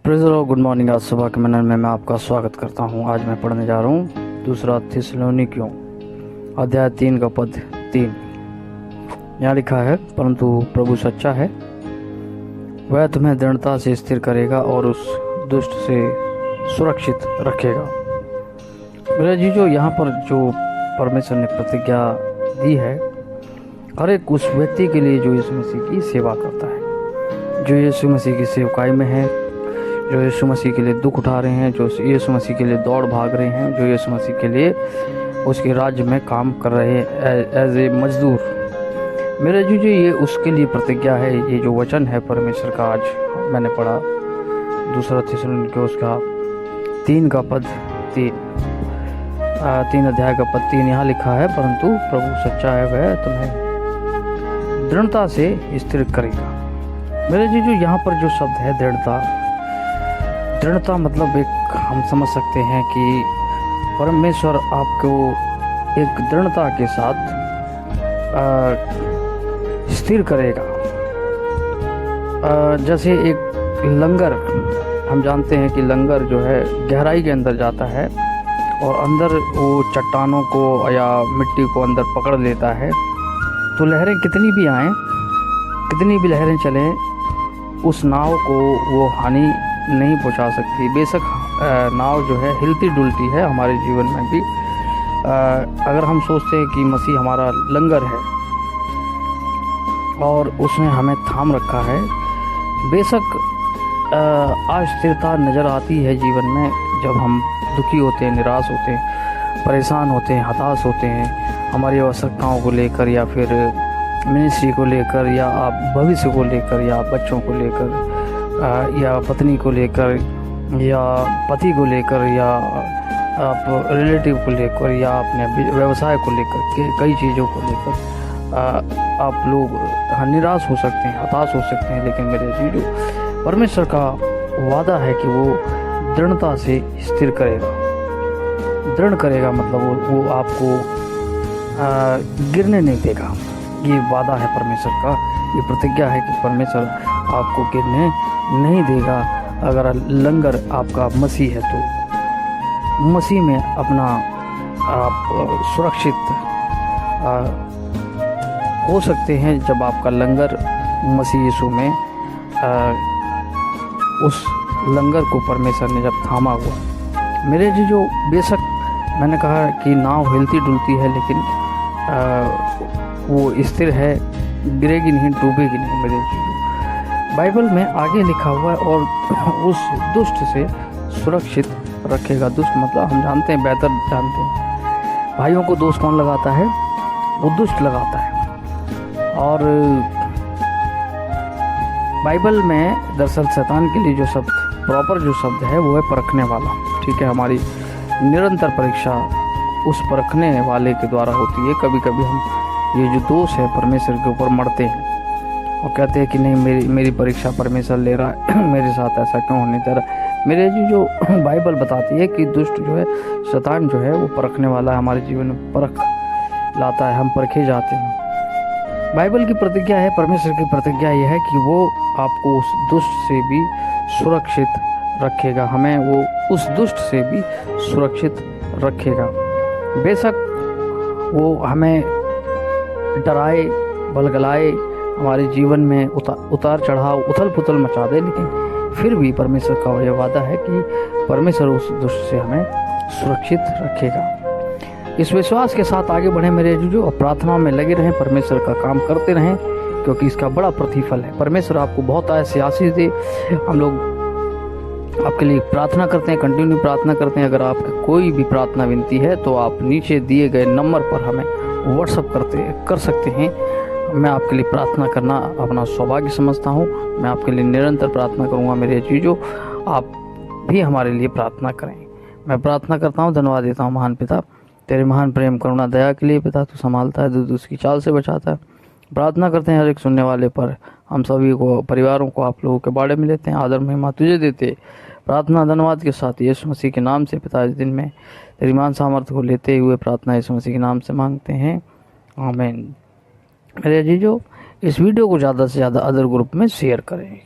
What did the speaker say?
Praise the Lord. Good morning. आज सुबह के मनन में मैं आपका स्वागत करता हूँ। आज मैं पढ़ने जा रहा हूँ दूसरा थिस्सलुनीकियों अध्याय 3 का पद 3। यहाँ लिखा है, परंतु प्रभु सच्चा है, वह तुम्हें दृढ़ता से स्थिर करेगा और उस दुष्ट से सुरक्षित रखेगा। मेरे जी, जो यहाँ पर जो परमेश्वर ने प्रतिज्ञा दी है, हर एक उस व्यक्ति के लिए जो यीशु मसीह की सेवा करता है, जो यीशु मसीह की सेवकाई में है, जो यीशु मसीह के लिए दुख उठा रहे हैं, जो यीशु मसीह के लिए दौड़ भाग रहे हैं, जो यीशु मसीह के लिए उसके राज्य में काम कर रहे हैं एज ए मजदूर। मेरे जी, ये उसके लिए प्रतिज्ञा है। ये जो वचन है परमेश्वर का, आज मैंने पढ़ा दूसरा थिस्सलुनीकियों उसका 3 का पद 3 अध्याय का पद 3। यहाँ लिखा है, परंतु प्रभु सच्चा है, वह तुम्हें दृढ़ता से स्थिर करेगा। मेरे जी, जो यहाँ पर जो शब्द है दृढ़ता मतलब एक हम समझ सकते हैं कि परमेश्वर आपको एक दृढ़ता के साथ स्थिर करेगा। जैसे एक लंगर, हम जानते हैं कि लंगर जो है गहराई के अंदर जाता है और अंदर वो चट्टानों को या मिट्टी को अंदर पकड़ लेता है, तो लहरें कितनी भी आएँ, कितनी भी लहरें चलें, उस नाव को वो हानि नहीं पहुंचा सकती। बेशक नाव जो है हिलती डुलती है, हमारे जीवन में भी अगर हम सोचते हैं कि मसीह हमारा लंगर है और उसने हमें थाम रखा है, बेशक अस्थिरता नज़र आती है जीवन में जब हम दुखी होते हैं, निराश होते हैं, परेशान होते हैं, हताश होते हैं, हमारी आवश्यकताओं को लेकर या फिर मिनिस्ट्री को लेकर या आप भविष्य को लेकर या बच्चों को लेकर या पत्नी को लेकर या पति को लेकर या आप रिलेटिव को लेकर या अपने व्यवसाय को लेकर, कई चीज़ों को लेकर आप लोग निराश हो सकते हैं, हताश हो सकते हैं। लेकिन मेरे जीजो, परमेश्वर का वादा है कि वो दृढ़ता से स्थिर करेगा। दृढ़ करेगा मतलब वो आपको गिरने नहीं देगा। ये वादा है परमेश्वर का, ये प्रतिज्ञा है कि परमेश्वर आपको गिरने नहीं देगा। अगर लंगर आपका मसीह है तो मसीह में अपना आप सुरक्षित हो सकते हैं। जब आपका लंगर मसीह यीशु में उस लंगर को परमेश्वर ने जब थामा हुआ। मेरे जी, जो बेशक मैंने कहा कि नाव हिलती डुलती है, लेकिन वो स्थिर है, गिरेगी नहीं, डूबेगी नहीं। मेरे जी, बाइबल में आगे लिखा हुआ है, और उस दुष्ट से सुरक्षित रखेगा। दुष्ट मतलब हम जानते हैं, बेहतर जानते हैं, भाइयों को दोष कौन लगाता है? वो दुष्ट लगाता है। और बाइबल में दरअसल शैतान के लिए जो शब्द, प्रॉपर जो शब्द है, वो है परखने वाला। ठीक है, हमारी निरंतर परीक्षा उस परखने वाले के द्वारा होती है। कभी कभी हम ये जो दोष है परमेश्वर के ऊपर मरते हैं और कहते हैं कि नहीं, मेरी परीक्षा परमेश्वर ले रहा है, मेरे साथ ऐसा क्यों होने दे रहा है। मेरे जी, जो बाइबल बताती है कि दुष्ट जो है, शैतान जो है, वो परखने वाला है, हमारे जीवन में परख लाता है, हम परखे जाते हैं। बाइबल की प्रतिज्ञा है, परमेश्वर की प्रतिज्ञा यह है कि वो आपको उस दुष्ट से भी सुरक्षित रखेगा। हमें वो उस दुष्ट से भी सुरक्षित रखेगा। बेशक वो हमें डराए, बलगलाए, हमारे जीवन में उतार चढ़ाव, उथल पुथल मचा दे, लेकिन फिर भी परमेश्वर का यह वादा है कि परमेश्वर उस दुष्ट से हमें सुरक्षित रखेगा। इस विश्वास के साथ आगे बढ़े मेरे जीजो, और प्रार्थना में लगे रहें, परमेश्वर का काम करते रहें, क्योंकि इसका बड़ा प्रतिफल है। परमेश्वर आपको बहुत ऐसे आशीष दे। हम लोग आपके लिए प्रार्थना करते हैं, कंटिन्यू प्रार्थना करते हैं। अगर आपकी कोई भी प्रार्थना विनती है तो आप नीचे दिए गए नंबर पर हमें व्हाट्सअप कर सकते हैं। मैं आपके लिए प्रार्थना करना अपना सौभाग्य समझता हूँ। मैं आपके लिए निरंतर प्रार्थना करूँगा मेरे जीजो, आप भी हमारे लिए प्रार्थना करें। मैं प्रार्थना करता हूँ, धन्यवाद देता हूँ महान पिता, तेरे महान प्रेम करुणा दया के लिए। पिता, तू संभालता है, दूध उसकी चाल से बचाता है। प्रार्थना करते हैं हर एक सुनने वाले पर, हम सभी को, परिवारों को आप लोगों के बारे में लेते हैं, आदर महिमा तुझे देते। प्रार्थना धन्यवाद के साथ यीशु मसीह के नाम से पिता, इस दिन में तेरी मान सामर्थ्य को लेते हुए प्रार्थना यीशु मसीह के नाम से मांगते हैं, आमीन। मेरे जीजो, इस वीडियो को ज़्यादा से ज़्यादा अदर ग्रुप में शेयर करें।